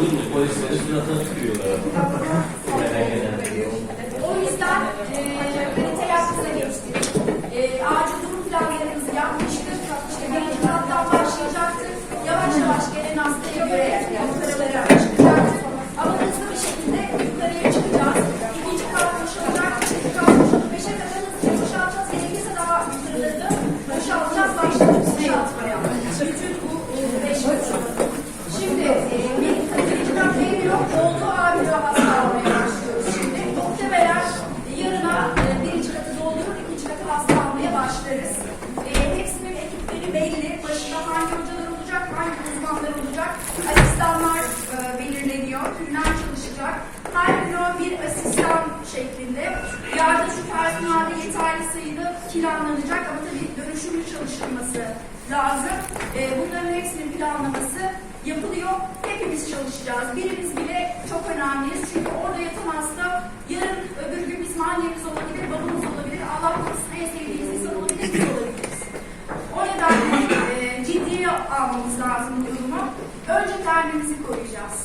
Olur mu? Polisleri suratına tükürüyorlar. O yüzden kalite yapımıza geçtik. Acil durum planlarımızı yapmıştık. İşte birinci kattan başlayacaktır. Yavaş yavaş gelen hastaya göre yukarılara çıkacaktık. Ama hızlı bir şekilde yukarıya çıkacağız. İkinci kat boşalacak. Üçüncü kat boşalacak. 5'e kadar hızlıca boşalacağız. Gerekirse daha yukarıları da boşalacağız. Başladık boşaltmaya. Bütün bu 5 katı. Şimdi birinci kat veriyor. Olduğu ağrıyor hasta almaya başlıyoruz şimdi. Muhtemelen yarına birinci katı doldurur, ikinci katı hasta almaya başlarız. Hepsinin ekipleri belli. Başında hangi hocalar olacak, hangi uzmanlar olacak. Asistanlar belirleniyor. Kimler çalışacak. Her büro bir asistan şeklinde. Yardımcı personelde yeterli sayıda planlanacak ama tabii dönüşümlü çalışılması lazım. Bunların hepsinin planlaması yapılıyor. Hepimiz çalışacağız. Birimiz bile çok önemliyiz. Çünkü orada yatan hasta yarın öbür gün bizim annemiz olabilir, babamız olabilir, Allah korusun en sevdiğimiz insan olabilir, biz olabiliriz. O nedenle ciddiye almamız lazım bu durumu. Önce kendimizi koruyacağız.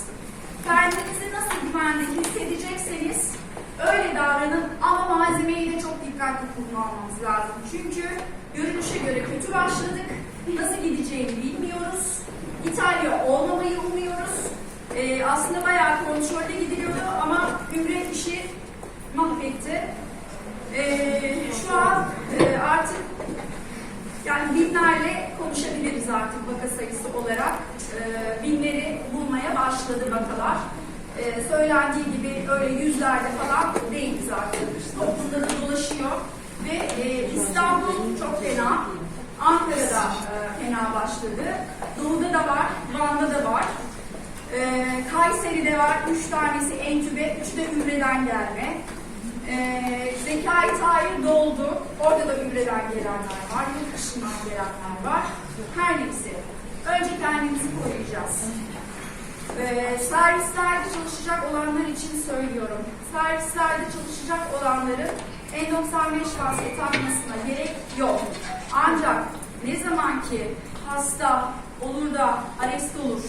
Kendinizi nasıl güvende hissedecekseniz öyle davranın ama malzemeyi de çok dikkatli kullanmamız lazım. Çünkü görünüşe göre kötü başladık. Nasıl gideceğini bilmiyoruz. İtalya olmamayı umuyoruz. Aslında bayağı kontrollü gidiliyordu ama Ümre işi mahvetti. Şu an artık yani binlerle konuşabiliriz artık vaka sayısı olarak. Binleri bulmaya başladı vakalar. Söylendiği gibi öyle yüzlerde falan değil zaten. Toplumda da dolaşıyor. Ve İstanbul çok fena. Ankara'da fena başladı. Doğu'da da var, Van'da da var. Kayseri'de var, 3 tanesi entübe, 3 de Ümre'den gelme. Zekai Tahir doldu, orada da Ümre'den gelenler var, yurt dışından gelenler var. Her neyse, önce kendimizi koruyacağız. Servislerde çalışacak olanlar için söylüyorum. Servislerde çalışacak olanların N95 maske takmasına gerek yok. Ancak ne zaman ki hasta olur da arrest olur,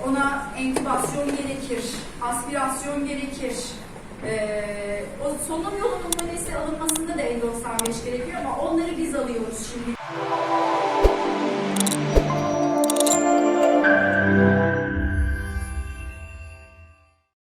ona entübasyon gerekir, aspirasyon gerekir, o solunum yolunun nefesi alınmasında da N95 gerekiyor ama onları biz alıyoruz şimdi.